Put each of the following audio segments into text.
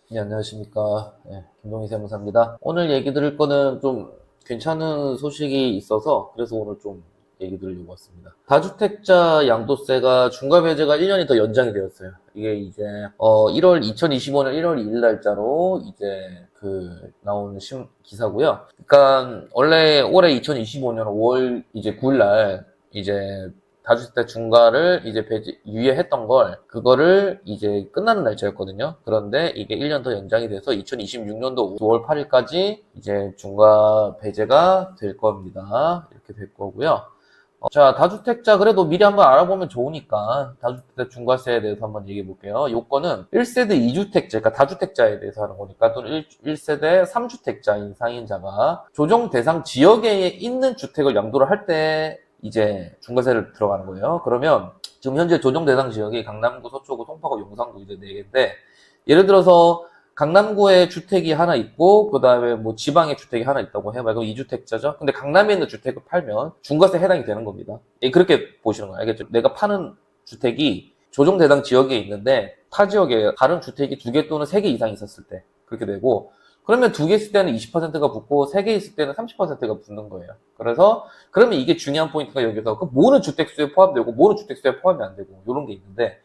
네, 안녕하십니까. 네, 김동희 세무사입니다. 오늘 얘기 드릴 거는 좀 괜찮은 소식이 있어서 그래서 오늘 좀 얘기 드리려고 왔습니다. 다주택자 양도세가 중과 배제가 1년이 더 연장이 되었어요. 이게 이제 2025년 1월 2일 날짜로 이제 나온 기사고요. 그러니까 원래 올해 2025년 5월 이제 9일 날 이제 다주택자 중과를 이제 유예했던 걸, 그거를 이제 끝나는 날짜였거든요. 그런데 이게 1년 더 연장이 돼서 2026년도 5월 8일까지 이제 중과 배제가 될 겁니다. 이렇게 될 거고요. 자, 다주택자 그래도 미리 한번 알아보면 좋으니까 다주택자 중과세에 대해서 한번 얘기해 볼게요. 요거는 1세대 2주택자, 그러니까 다주택자에 대해서 하는 거니까, 또는 1세대 3주택자인 상인자가 조정 대상 지역에 있는 주택을 양도를 할 때 이제 중과세를 들어가는 거예요. 그러면 지금 현재 조정 대상 지역이 강남구, 서초구, 송파구, 용산구 이제 4개인데, 예를 들어서 강남구에 주택이 하나 있고, 그 다음에 뭐 지방에 주택이 하나 있다고 해봐요. 그럼 2주택자죠? 근데 강남에 있는 주택을 팔면 중과세 해당이 되는 겁니다. 그렇게 보시는 거예요. 알겠죠? 내가 파는 주택이 조정 대상 지역에 있는데, 타 지역에 다른 주택이 2개 또는 3개 이상 있었을 때, 그렇게 되고, 그러면 2개 있을 때는 20%가 붙고, 3개 있을 때는 30%가 붙는 거예요. 그러면 이게 중요한 포인트가 여기서, 모든 주택수에 포함되고, 모든 주택수에 포함이 안 되고, 이런 게 있는데,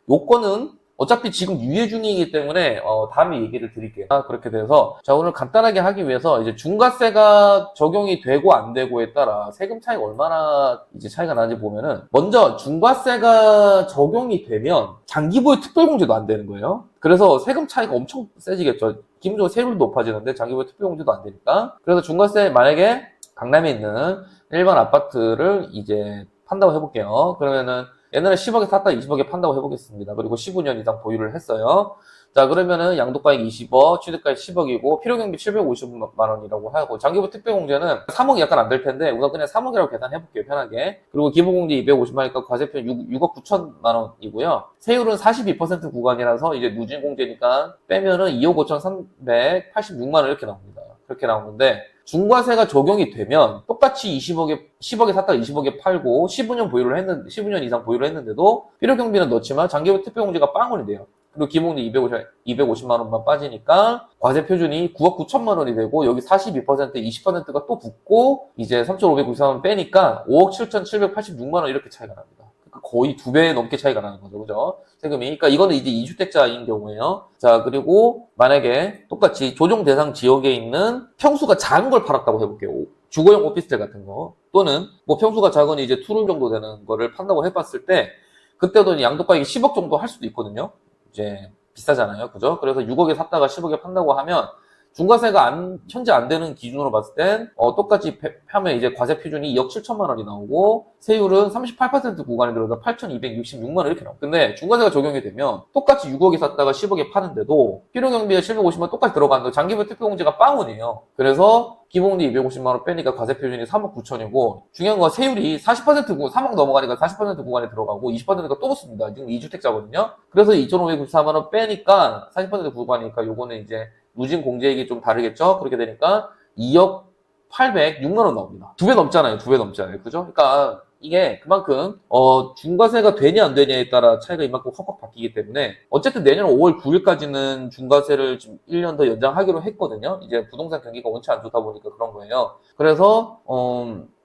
요거는 어차피 지금 유예 중이기 때문에 다음에 얘기를 드릴게요. 그렇게 돼서 자, 오늘 간단하게 하기 위해서 이제 중과세가 적용이 되고 안 되고에 따라 세금 차이가 얼마나 이제 차이가 나는지 보면은, 먼저 중과세가 적용이 되면 장기보유 특별공제도 안 되는 거예요. 그래서 세금 차이가 엄청 세지겠죠. 기본적으로 세율도 높아지는데 장기보유 특별공제도 안 되니까. 그래서 중과세, 만약에 강남에 있는 일반 아파트를 이제 판다고 해볼게요. 그러면은 옛날에 10억에 샀다 20억에 판다고 해보겠습니다. 그리고 15년 이상 보유를 했어요. 자, 그러면은 양도가액 20억, 취득가액 10억이고 필요경비 750만 원이라고 하고, 장기부 특별공제는 3억이 약간 안 될 텐데 우선 그냥 3억이라고 계산해볼게요, 편하게. 그리고 기본공제 250만원이니까 과세표 6억 9천만 원이고요. 세율은 42% 구간이라서 이제 누진공제니까 빼면은 2억 5,386만 원 이렇게 나옵니다. 그렇게 나오는데, 중과세가 적용이 되면 똑같이 10억에 샀다가 20억에 팔고 15년 이상 보유를 했는데도 필요경비는 넣지만 장기부 특별공제가 빵원이 돼요. 그리고 기본이 250만 원만 빠지니까 과세 표준이 9억 9천만 원이 되고, 여기 42% 20%가 또 붙고 이제 3,594만 원 빼니까 5억 7,786만 원 이렇게 차이가 납니다. 거의 2배 넘게 차이가 나는 거죠. 그죠? 세금이. 그러니까 이거는 이제 2주택자인 경우에요. 자, 그리고 만약에 똑같이 조정 대상 지역에 있는 평수가 작은 걸 팔았다고 해볼게요. 주거용 오피스텔 같은 거. 또는 뭐 평수가 작은 이제 투룸 정도 되는 거를 판다고 해봤을 때, 그때도 양도가액이 10억 정도 할 수도 있거든요. 이제 비싸잖아요. 그죠? 그래서 6억에 샀다가 10억에 판다고 하면 중과세가 현재 안 되는 기준으로 봤을 땐 똑같이 하면 이제 과세 표준이 2억 7천만 원이 나오고, 세율은 38% 구간에 들어서 8,266만 원 이렇게 나와요. 근데 중과세가 적용이 되면 똑같이 6억에 샀다가 10억에 파는데도 필요경비에 750만 원 똑같이 들어가는데 장기부 특별공제가 빵원이에요. 그래서 기본공제 250만 원 빼니까 과세 표준이 3억 9천이고, 중요한 건 세율이 40% 3억 넘어가니까 40% 구간에 들어가고 20%가 또 붙습니다. 지금 2주택자거든요. 그래서 2,594만 원 빼니까 40% 구간이니까 요거는 이제 누진 공제액이 좀 다르겠죠? 그렇게 되니까 2억 806만 원 나옵니다. 2배 넘잖아요. 2배 넘잖아요. 그죠? 그러니까 이게 그만큼 중과세가 되냐 안 되냐에 따라 차이가 이만큼 확확 바뀌기 때문에, 어쨌든 내년 5월 9일까지는 중과세를 지금 1년 더 연장하기로 했거든요. 이제 부동산 경기가 원치 안 좋다 보니까 그런 거예요. 그래서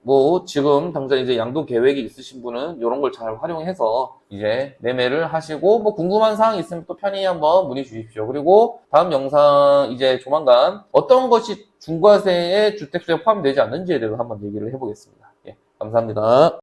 뭐 지금 당장 이제 양도 계획이 있으신 분은 이런 걸 잘 활용해서 이제 매매를 하시고, 뭐 궁금한 사항이 있으면 또 편히 한번 문의 주십시오. 그리고 다음 영상 이제 조만간 어떤 것이 중과세에 주택수에 포함되지 않는지에 대해서 한번 얘기를 해보겠습니다. 예, 감사합니다.